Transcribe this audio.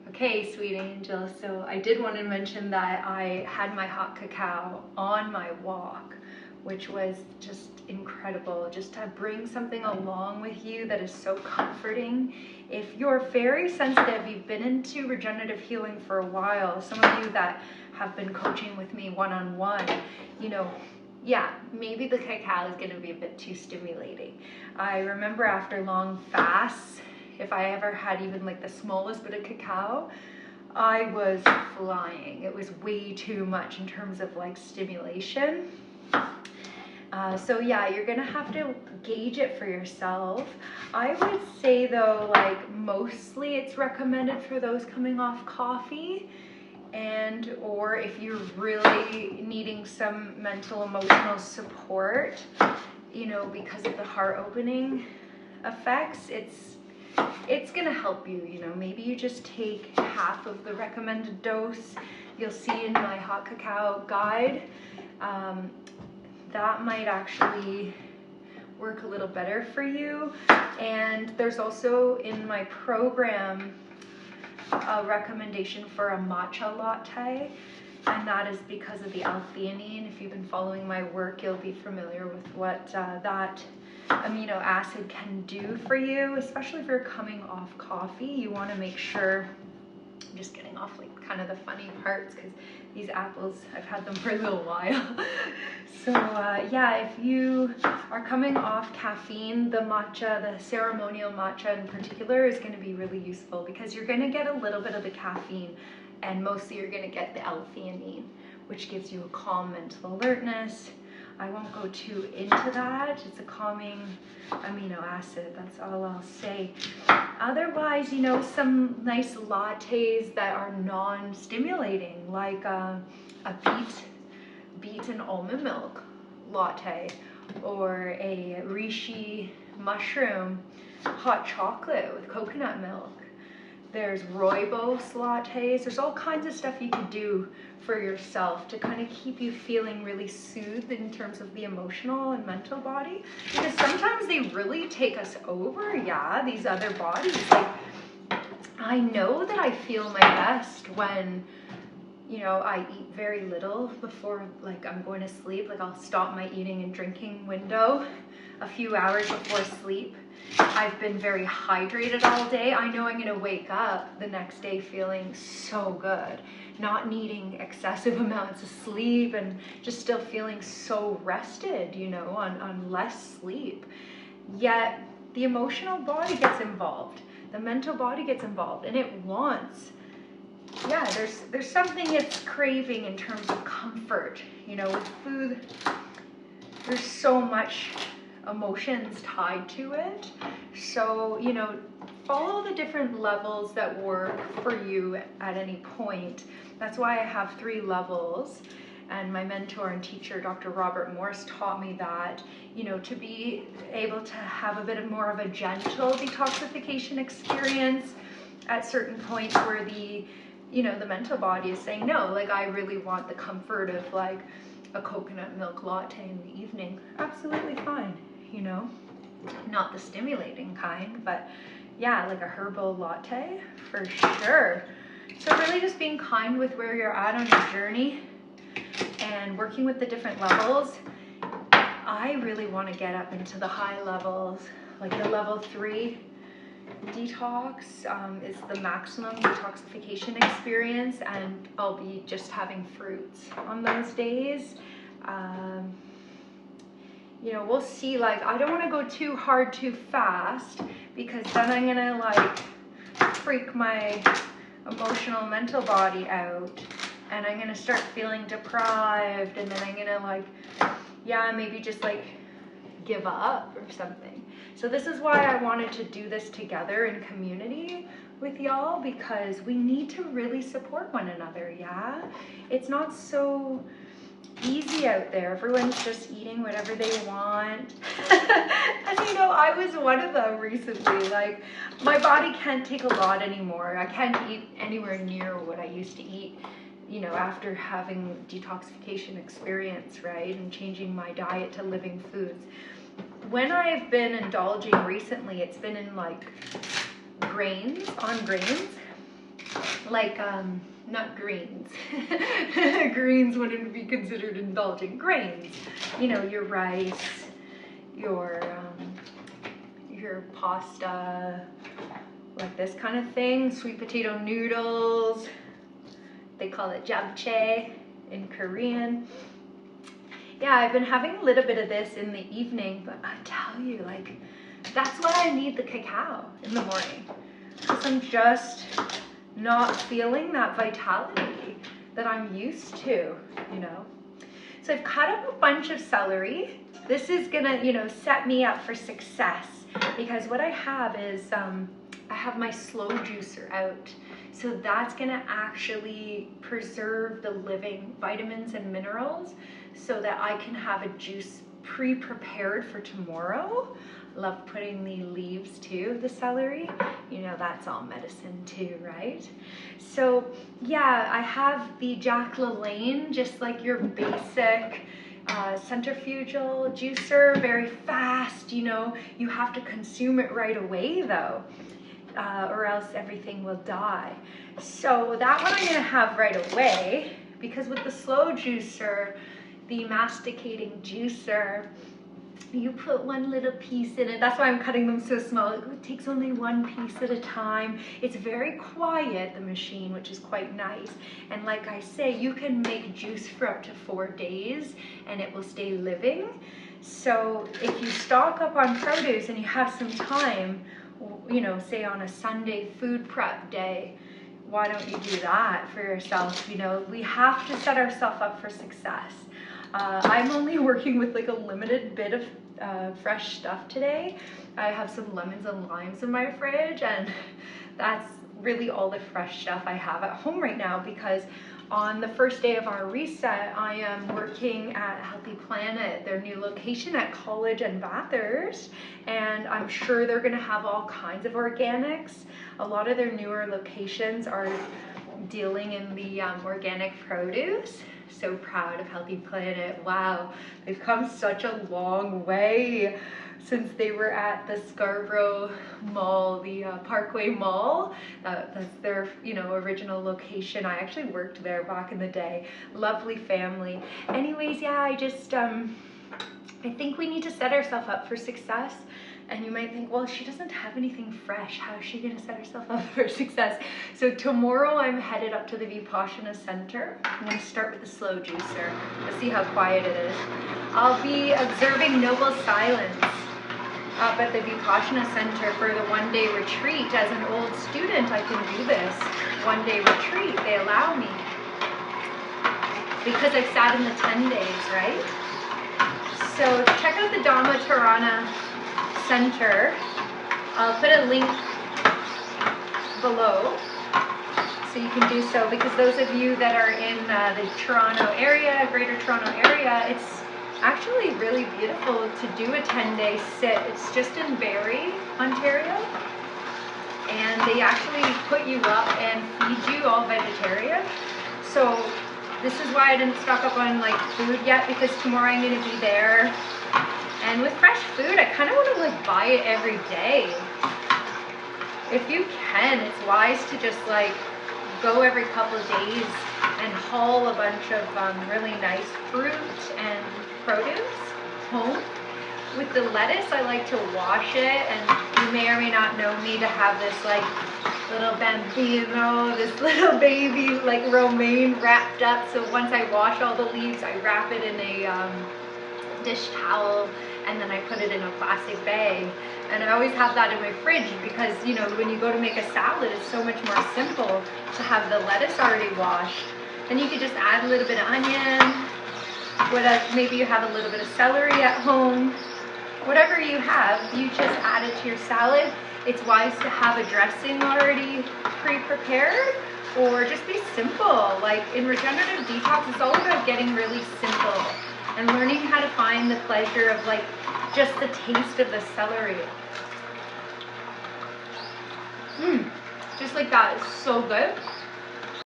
Okay, sweet angel, so I did want to mention that I had my hot cacao on my walk, which was just incredible, just to bring something along with you that is so comforting. If you're very sensitive, you've been into regenerative healing for a while, some of you that have been coaching with me one-on-one, you know, yeah, maybe the cacao is going to be a bit too stimulating. I remember after long fasts, if I ever had even like the smallest bit of cacao, I was flying. It was way too much in terms of like stimulation. So yeah, you're gonna have to gauge it for yourself. I would say though, like mostly it's recommended for those coming off coffee, and or if you're really needing some mental emotional support, you know, because of the heart opening effects, it's gonna help you, you know. Maybe you just take half of the recommended dose. You'll see in my hot cacao guide, that might actually work a little better for you. And there's also in my program a recommendation for a matcha latte, and that is because of the L-theanine. If you've been following my work, you'll be familiar with what that amino acid can do for you, especially if you're coming off coffee. You want to make sure, I'm just getting off like kind of the funny parts because these apples, I've had them for a little while. So yeah, if you are coming off caffeine, the matcha, the ceremonial matcha in particular, is going to be really useful because you're going to get a little bit of the caffeine, and mostly you're going to get the L-theanine, which gives you a calm mental alertness. I won't go too into that. It's a calming amino acid, that's all I'll say. Otherwise, you know, some nice lattes that are non-stimulating, like a beet and almond milk latte, or a reishi mushroom hot chocolate with coconut milk. There's rooibos lattes. There's all kinds of stuff you can do for yourself to kind of keep you feeling really soothed in terms of the emotional and mental body, because sometimes they really take us over, yeah, these other bodies. Like, I know that I feel my best when, you know, I eat very little before, like, I'm going to sleep. Like, I'll stop my eating and drinking window a few hours before sleep. I've been very hydrated all day. I know I'm going to wake up the next day feeling so good, not needing excessive amounts of sleep, and just still feeling so rested, you know, on less sleep. Yet the emotional body gets involved, the mental body gets involved, and it wants, yeah, there's something it's craving in terms of comfort. You know, with food, there's so much emotions tied to it. So, you know, follow the different levels that work for you at any point. That's why I have 3 levels. And my mentor and teacher, Dr. Robert Morse, taught me that, you know, to be able to have a bit more of a gentle detoxification experience at certain points where the, you know, the mental body is saying, no, like, I really want the comfort of like a coconut milk latte in the evening. Absolutely fine, you know, not the stimulating kind, but yeah, like a herbal latte for sure. So really just being kind with where you're at on your journey and working with the different levels. I really want to get up into the high levels, like the level 3 detox is the maximum detoxification experience, and I'll be just having fruits on those days. You know, we'll see. Like, I don't want to go too hard too fast, because then I'm gonna like freak my emotional mental body out, and I'm gonna start feeling deprived, and then I'm gonna like, yeah, maybe just like give up or something. So this is why I wanted to do this together in community with y'all, because we need to really support one another, yeah? It's not so easy out there. Everyone's just eating whatever they want. And you know, I was one of them recently. Like, my body can't take a lot anymore. I can't eat anywhere near what I used to eat, you know, after having detoxification experience, right? And changing my diet to living foods. When I've been indulging recently, it's been in like grains, like not greens. Greens wouldn't be considered indulgent. Grains, you know, your rice, your pasta, like this kind of thing. Sweet potato noodles. They call it japchae in Korean. Yeah, I've been having a little bit of this in the evening, but I tell you, like, that's why I need the cacao in the morning. Because I'm just not feeling that vitality that I'm used to, you know. So I've cut up a bunch of celery. This is gonna, you know, set me up for success, because what I have is, I have my slow juicer out. So that's gonna actually preserve the living vitamins and minerals so that I can have a juice pre-prepared for tomorrow. Love putting the leaves too, the celery. You know, that's all medicine too, right? So yeah, I have the Jack LaLanne, just like your basic centrifugal juicer, very fast, you know. You have to consume it right away though, or else everything will die. So that one I'm gonna have right away, because with the slow juicer, the masticating juicer, you put one little piece in it. That's why I'm cutting them so small. It takes only one piece at a time. It's very quiet, the machine, which is quite nice. And like I say, you can make juice for up to 4 days and it will stay living. So if you stock up on produce and you have some time, you know, say on a Sunday food prep day, why don't you do that for yourself? You know, we have to set ourselves up for success. I'm only working with like a limited bit of fresh stuff today. I have some lemons and limes in my fridge, and that's really all the fresh stuff I have at home right now, because on the first day of our reset, I am working at Healthy Planet, their new location at College and Bathurst, and I'm sure they're gonna have all kinds of organics. A lot of their newer locations are dealing in the organic produce. So proud of Healthy Planet. Wow, they've come such a long way since they were at the Scarborough Mall, the Parkway Mall. That's their, you know, original location. I actually worked there back in the day. Lovely family. Anyways, yeah, I just, I think we need to set ourselves up for success. And you might think, well, she doesn't have anything fresh. How is she gonna set herself up for success? So tomorrow I'm headed up to the Vipassana Center. I'm gonna start with the slow juicer. Let's see how quiet it is. I'll be observing noble silence up at the Vipassana Center for the one-day retreat. As an old student, I can do this one-day retreat. They allow me, because I've sat in the 10 days, right? So check out the Dhamma Torana Center. I'll put a link below so you can do so, because those of you that are in the Toronto area, Greater Toronto area, it's actually really beautiful to do a 10-day sit. It's just in Barrie, Ontario, and they actually put you up and feed you all vegetarian. So this is why I didn't stock up on like food yet, because tomorrow I'm going to be there. And with fresh food, I kind of want to like buy it every day. If you can, it's wise to just like go every couple of days and haul a bunch of really nice fruit and produce home. With the lettuce, I like to wash it, and you may or may not know me to have this like little bambino, this little baby like romaine wrapped up. So once I wash all the leaves, I wrap it in a dish towel, and then I put it in a plastic bag. And I always have that in my fridge, because you know, when you go to make a salad, it's so much more simple to have the lettuce already washed. Then you could just add a little bit of onion, maybe you have a little bit of celery at home. Whatever you have, you just add it to your salad. It's wise to have a dressing already pre-prepared, or just be simple. Like in regenerative detox, it's all about getting really simple and learning how to find the pleasure of like just the taste of the celery. Just like that, it's so good.